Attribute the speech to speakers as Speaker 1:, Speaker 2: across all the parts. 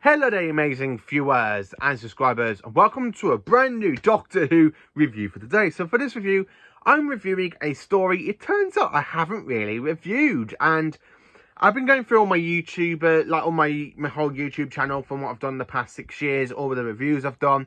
Speaker 1: Hello there, amazing viewers and subscribers, and welcome to a brand new Doctor Who review for today. So for this review, I'm reviewing a story it turns out I haven't really reviewed, and I've been going through all my YouTube, all my whole YouTube channel from what I've done the past 6 years, all of the reviews I've done,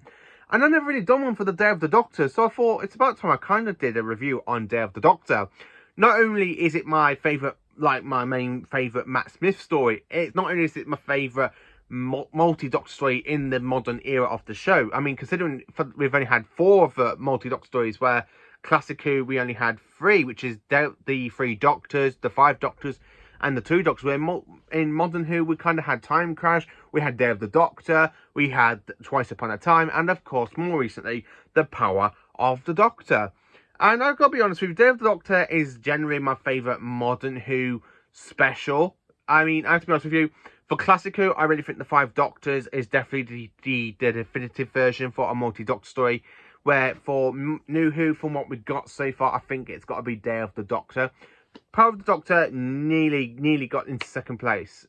Speaker 1: and I've never really done one for the Day of the Doctor, so I thought it's about time I kind of did a review on Day of the Doctor. Not only is it my favourite, my main favourite Matt Smith story, it's not only is it my favourite multi-Doctor story in the modern era of the show. I mean, considering we've only had 4 of the multi-Doctor stories, where Classic Who we only had 3, which is the 3 Doctors, the 5 Doctors, and the 2 Doctors. Where in Modern Who we kind of had Time Crash, we had Day of the Doctor, we had Twice Upon a Time, and of course, more recently, The Power of the Doctor. And I've got to be honest with you, Day of the Doctor is generally my favourite Modern Who special. I mean, I have to be honest with you, for Classic Who, I really think the 5 Doctors is definitely the definitive version for a multi-Doctor story. Where for New Who, from what we've got so far, I think it's got to be Day of the Doctor. Power of the Doctor nearly got into second place.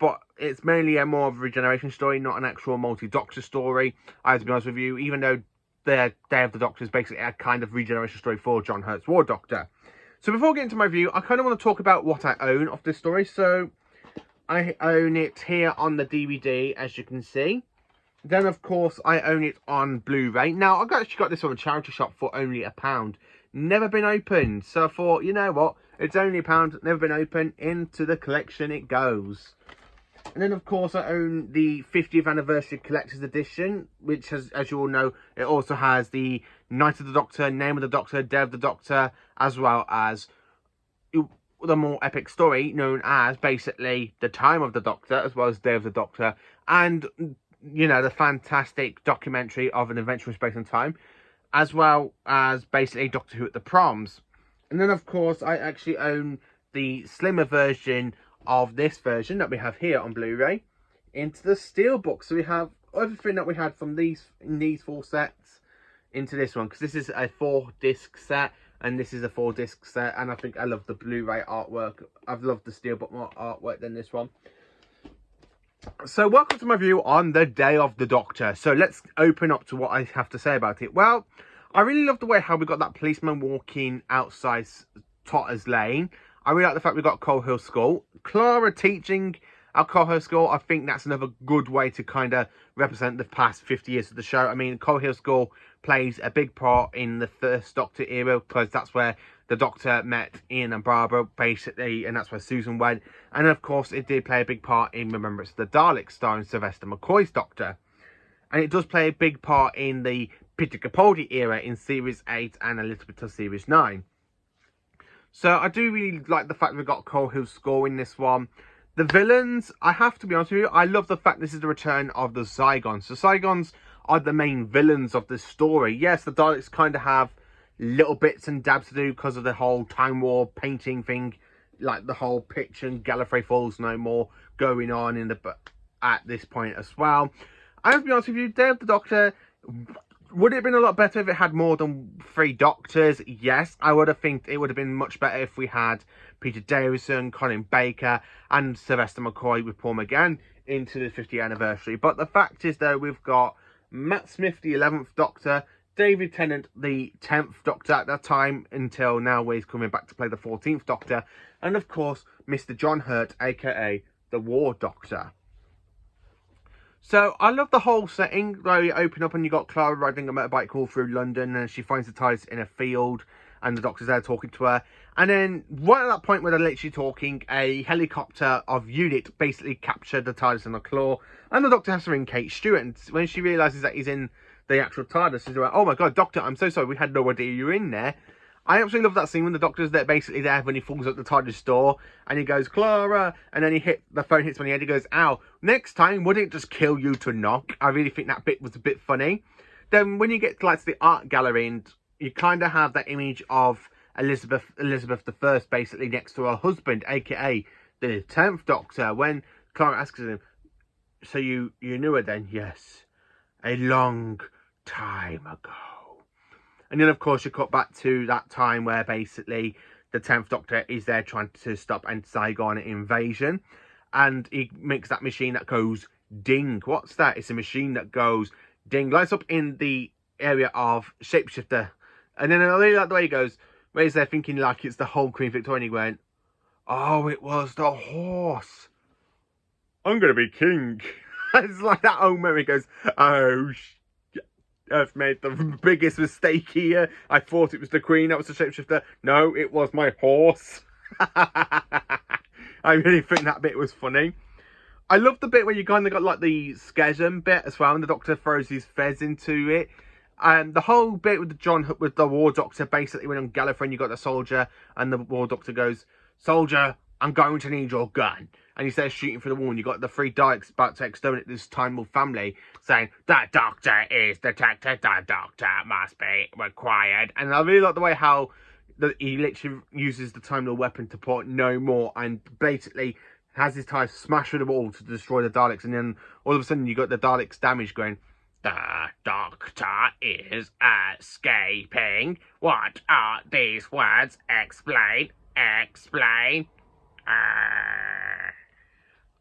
Speaker 1: But it's mainly a more of a regeneration story, not an actual multi-Doctor story. I have to be honest with you, even though the Day of the Doctor is basically a kind of regeneration story for John Hurt's War Doctor. So before getting to my review, I kind of want to talk about what I own of this story. So I own it here on the DVD, as you can see. Then, of course, I own it on Blu-ray. Now, I've actually got this from a charity shop for only £1. Never been opened. So I thought, you know what? It's only £1. Never been opened. Into the collection it goes. And then, of course, I own the 50th Anniversary Collector's Edition, which, has, as you all know, it also has the Night of the Doctor, Name of the Doctor, Day of the Doctor, as well as the more epic story known as basically The Time of the Doctor, as well as Day of the Doctor, and, you know, the fantastic documentary of An Adventure in Space and Time, as well as basically Doctor Who at the Proms. And then, of course, I actually own the slimmer version of this version that we have here on Blu-ray into the steelbook. So we have everything that we had from these 4 sets into this one, because this is a 4-disc set and this is a 4-disc set, and I think I love the Blu-ray artwork. I've loved the steelbook more artwork than this one. So welcome to my review on the Day of the Doctor. So let's open up to what I have to say about it. Well, I really love the way how we got that policeman walking outside Totter's Lane. I really like the fact we got Coal Hill School. Clara teaching at Coal Hill School, I think that's another good way to kind of represent the past 50 years of the show. I mean, Coal Hill School plays a big part in the first Doctor era, because that's where the Doctor met Ian and Barbara, basically, and that's where Susan went. And of course, it did play a big part in Remembrance of the Daleks, starring Sylvester McCoy's Doctor. And it does play a big part in the Peter Capaldi era in Series 8 and a little bit of Series 9. So I do really like the fact we've got Coal Hill School in this one. The villains, I have to be honest with you, I love the fact this is the return of the Zygons. The Zygons are the main villains of this story. Yes, the Daleks kind of have little bits and dabs to do because of the whole Time War painting thing, like the whole pitch and Gallifrey Falls no more going on in at this point as well. I have to be honest with you, Day of the Doctor, would it have been a lot better if it had more than 3 Doctors? Yes, I would have think it would have been much better if we had Peter Davison, Colin Baker, and Sylvester McCoy with Paul McGann into the 50th anniversary. But the fact is, though, we've got Matt Smith, the 11th Doctor, David Tennant, the 10th Doctor at that time, until now where he's coming back to play the 14th Doctor, and of course, Mr. John Hurt, aka the War Doctor. So, I love the whole setting, where you open up and you got Clara riding a motorbike all through London, and she finds the TARDIS in a field, and the Doctor's there talking to her. And then, right at that point where they're literally talking, a helicopter of UNIT basically captured the TARDIS in a claw, and the Doctor has to ring Kate Stewart, and when she realises that he's in the actual TARDIS, she's like, oh my god, Doctor, I'm so sorry, we had no idea you were in there. I absolutely love that scene when the Doctor's there, basically there when he falls up the TARDIS door, and he goes, Clara, and then the phone hits him on the head, he goes, ow, next time, wouldn't it just kill you to knock? I really think that bit was a bit funny. Then when you get to, to the art gallery, and you kind of have that image of Elizabeth I, basically, next to her husband, aka the 10th Doctor, when Clara asks him, so you knew her then? Yes, a long time ago. And then, of course, you cut back to that time where basically the 10th Doctor is there trying to stop a Zygon invasion. And he makes that machine that goes ding. What's that? It's a machine that goes ding, lights up in the area of shapeshifter. And then I really like the way he goes, where he's there thinking like it's the whole Queen Victoria, and he went, oh, it was the horse. I'm going to be king. It's like that old moment. He goes, oh, I've made the biggest mistake here. I thought it was the Queen that was the shapeshifter. No, it was my horse. I really think that bit was funny. I love the bit where you kind of got like the schism bit as well, and the Doctor throws his fez into it. And the whole bit with the War Doctor, basically when on Gallifrey and you got the soldier, and the War Doctor goes, soldier, I'm going to need your gun. And he starts shooting through the wall, and you got the 3 Daleks about to exterminate this Time Lord family, saying, that Doctor is detected, that Doctor must be required. And I really like the way how he literally uses the Time Lord weapon to put no more, and basically has his TIE smash through the wall to destroy the Daleks, and then all of a sudden you got the Daleks damage going, the Doctor is escaping. What are these words? Explain. Explain.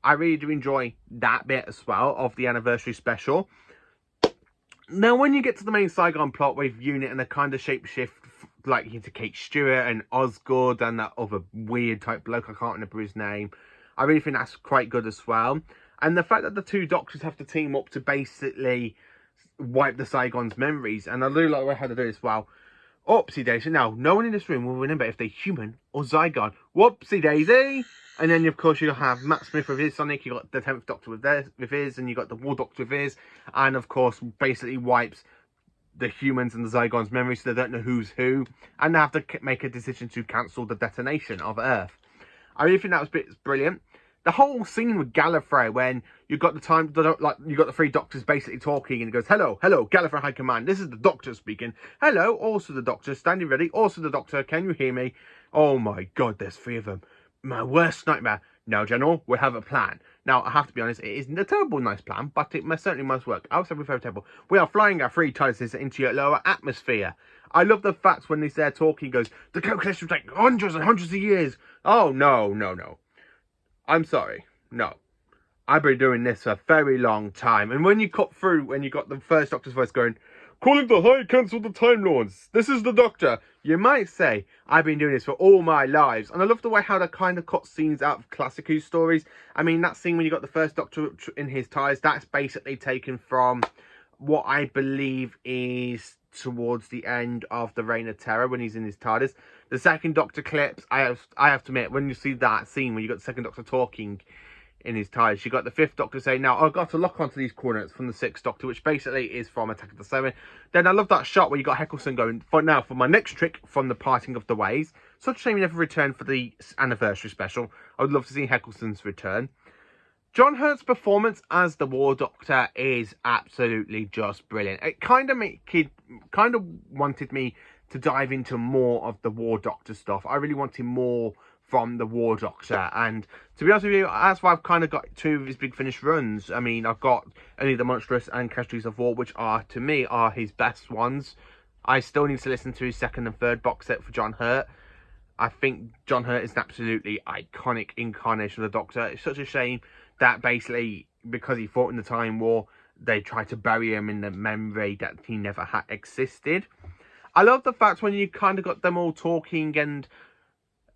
Speaker 1: I really do enjoy that bit as well of the anniversary special. Now, when you get to the main Saigon plot with Unit and the kind of shapeshift, like into Kate Stewart and Osgood and that other weird type bloke, I can't remember his name. I really think that's quite good as well. And the fact that the 2 Doctors have to team up to basically wipe the Saigon's memories. And I really like how they do this. Well, whoopsie daisy. Now, no one in this room will remember if they're human or Zygon. Whoopsie daisy. And then, of course, you'll have Matt Smith with his Sonic. You got the 10th Doctor with his. And you got the War Doctor with his. And, of course, basically wipes the humans and the Zygons' memories so they don't know who's who. And they have to make a decision to cancel the detonation of Earth. I really think that was brilliant. The whole scene with Gallifrey, when you got you got the 3 Doctors basically talking, and it goes, hello, Gallifrey High Command, this is the Doctor speaking. Hello, also the Doctor, standing ready, also the Doctor, can you hear me? Oh my God, there's 3 of them. My worst nightmare. No, General, we have a plan. Now, I have to be honest, it isn't a terrible nice plan, but it certainly must work. I'll say very terrible. We are flying our 3 TIEs into your lower atmosphere. I love the fact when he's there talking, he goes, the calculation will take hundreds and hundreds of years. Oh, no. I'm sorry. No. I've been doing this for a very long time. And when you cut through, when you got the first Doctor's voice going, calling the High Council of the Time Lords, this is the Doctor. You might say, I've been doing this for all my lives. And I love the way how they kind of cut scenes out of classic Who stories. I mean, that scene when you got the first Doctor in his TIEs, that's basically taken from what I believe is towards the end of the Reign of Terror when he's in his TARDIS. The second Doctor clips, I have to admit, when you see that scene where you got the second Doctor talking in his TIEs, you got the 5th Doctor saying, now I've got to lock onto these coordinates from the 6th Doctor, which basically is from Attack of the Seven. Then I love that shot where you got Eccleston going, for my next trick from the Parting of the Ways. Such a shame he never returned for the anniversary special. I would love to see Eccleston's return. John Hurt's performance as the War Doctor is absolutely just brilliant. It kind of wanted me to dive into more of the War Doctor stuff. I really wanted more from the War Doctor, and to be honest with you, that's why I've kind of got 2 of his big finish runs. I mean, I've got only the Monstrous and Casualties of War, which are, to me, are his best ones. I still need to listen to his 2nd and 3rd box set for John Hurt. I think John Hurt is an absolutely iconic incarnation of the Doctor. It's such a shame that basically, because he fought in the Time War, they tried to bury him in the memory that he never had existed. I love the fact when you kind of got them all talking and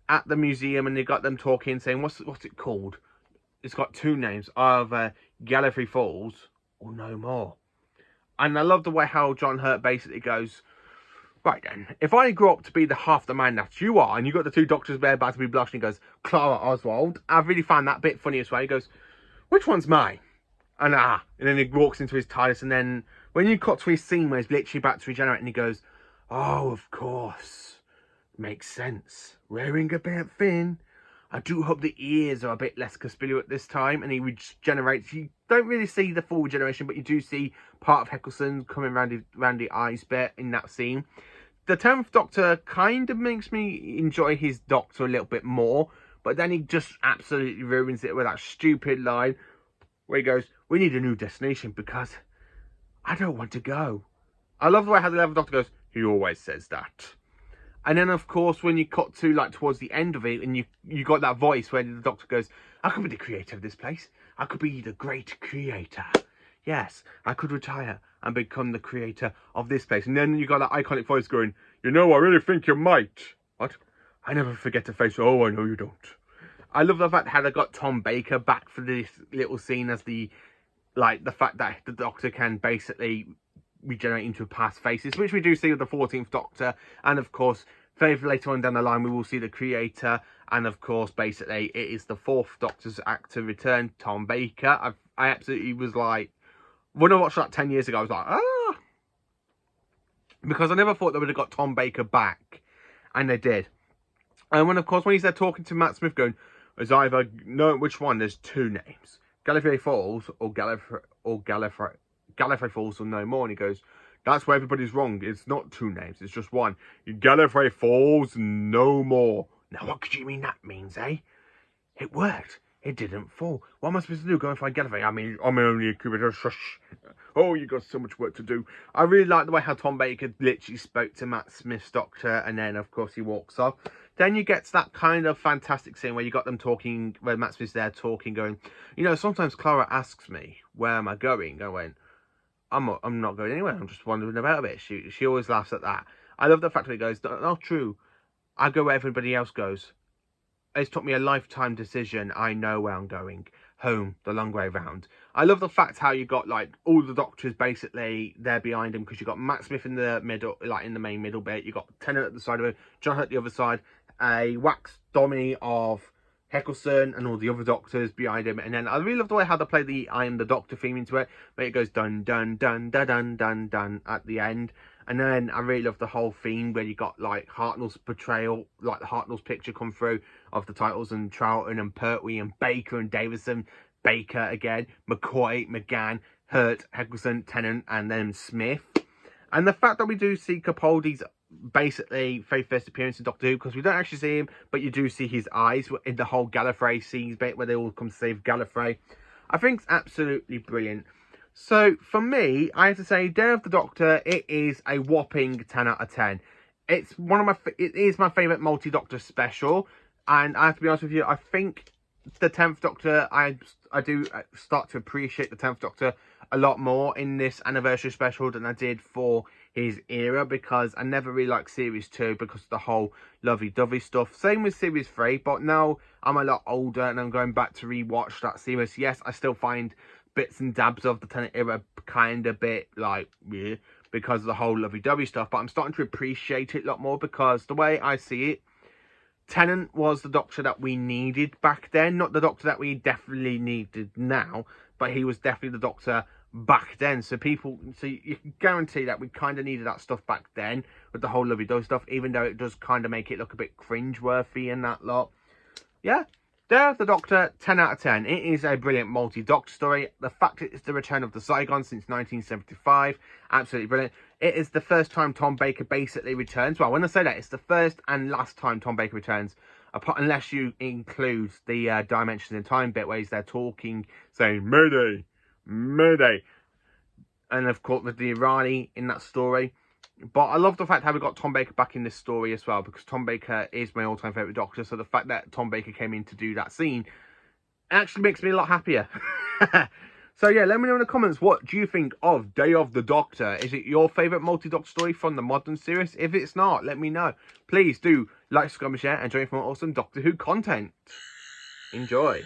Speaker 1: at the museum, and you got them talking, saying, what's it called? It's got 2 names, either Gallifrey Falls or No More. And I love the way how John Hurt basically goes, right then, if I grew up to be the half the man that you are, and you got the 2 Doctors there about to be blushing, he goes, Clara Oswald. I really found that bit funny as well. He goes, which one's mine? And then he walks into his TARDIS, and then when you cut to his scene where he's literally about to regenerate, and he goes, oh, of course, makes sense. Wearing a bit thin. I do hope the ears are a bit less Caspilio at this time, and he regenerates. You don't really see the full regeneration, but you do see part of Eccleston coming around the eyes bit in that scene. The 10th Doctor kind of makes me enjoy his Doctor a little bit more, but then he just absolutely ruins it with that stupid line where he goes, we need a new destination because I don't want to go. I love the way how the 11th Doctor goes, he always says that. And then, of course, when you cut to, towards the end of it, and you got that voice where the Doctor goes, I can be the creator of this place. I could be the great creator. Yes, I could retire and become the creator of this place. And then you got that iconic voice going, you know, I really think you might. What? I never forget to face. Oh, I know you don't. I love the fact how they got Tom Baker back for this little scene as the fact that the Doctor can basically regenerate into past faces, which we do see with the 14th Doctor. And of course, very later on down the line, we will see the creator. And of course, basically, it is the 4th Doctor's actor return, Tom Baker. I absolutely was like, when I watched that 10 years ago, I was like, ah! Because I never thought they would have got Tom Baker back. And they did. And when, of course, when he's there talking to Matt Smith going, there's either, no, which one? There's 2 names. Gallifrey Falls or Gallifrey Falls or no more. And he goes, that's where everybody's wrong. It's not 2 names. It's just one. Gallifrey Falls, no more. Now, what could you mean that means, eh? It worked. It didn't fall. What am I supposed to do? Go and find Gallifrey? I mean, I'm only a cubitor. Shush. Oh, you got so much work to do. I really like the way how Tom Baker literally spoke to Matt Smith's Doctor. And then, of course, he walks off. Then you get to that kind of fantastic scene where you got them talking, where Matt Smith's there talking, going, you know, sometimes Clara asks me, where am I going? I went, I'm not going anywhere. I'm just wandering about a bit. She always laughs at that. I love the fact that he goes, not true. I go where everybody else goes. It's took me a lifetime decision. I know where I'm going. Home, the long way round. I love the fact how you got, like, all the Doctors basically there behind him, because you got Matt Smith in the middle, like, in the main middle bit. You got Tennant at the side of it, John at the other side, a wax dummy of Eccleston and all the other Doctors behind him. And then I really love the way how they play the I Am the Doctor theme into it, where it goes dun dun dun dun dun dun dun at the end. And then I really love the whole theme where you got, like, Hartnell's portrayal, like the Hartnell's picture come through of the titles, and Troughton and Pertwee and Baker and Davison, Baker again, McCoy, McGann, Hurt, Eccleston, Tennant, and then Smith. And the fact that we do see Capaldi's basically very first appearance in Doctor Who, because we don't actually see him, but you do see his eyes in the whole Gallifrey scenes bit where they all come to save Gallifrey. I think it's absolutely brilliant. So, for me, I have to say, Day of the Doctor, it is a whopping 10 out of 10. It is my favourite multi-Doctor special, and I have to be honest with you, I think the 10th Doctor, I do start to appreciate the 10th Doctor a lot more in this anniversary special than I did for his era, because I never really liked Series 2 because of the whole lovey-dovey stuff. Same with Series 3, but now I'm a lot older and I'm going back to rewatch that series. Yes, I still find bits and dabs of the Tennant era kind of bit like weird because of the whole lovey-dovey stuff, but I'm starting to appreciate it a lot more, because the way I see it, Tennant was the Doctor that we needed back then, not the Doctor that we definitely needed now, but he was definitely the Doctor back then. So you can guarantee that we kind of needed that stuff back then with the whole lovey-dovey stuff, even though it does kind of make it look a bit cringe-worthy and that lot. Yeah. Day of the Doctor, 10 out of 10. It is a brilliant multi-Doctor story. The fact it's the return of the Zygon since 1975, absolutely brilliant. It is the first time Tom Baker basically returns. Well, when I say that, it's the first and last time Tom Baker returns, unless you include the Dimensions in Time bit where he's there talking, saying, Mayday, Mayday. And of course, with the Irani in that story. But I love the fact how we got Tom Baker back in this story as well, because Tom Baker is my all-time favourite Doctor. So the fact that Tom Baker came in to do that scene actually makes me a lot happier. So yeah, let me know in the comments, what do you think of Day of the Doctor? Is it your favourite multi-Doctor story from the modern series? If it's not, let me know. Please do like, subscribe and share, and join for more awesome Doctor Who content. Enjoy.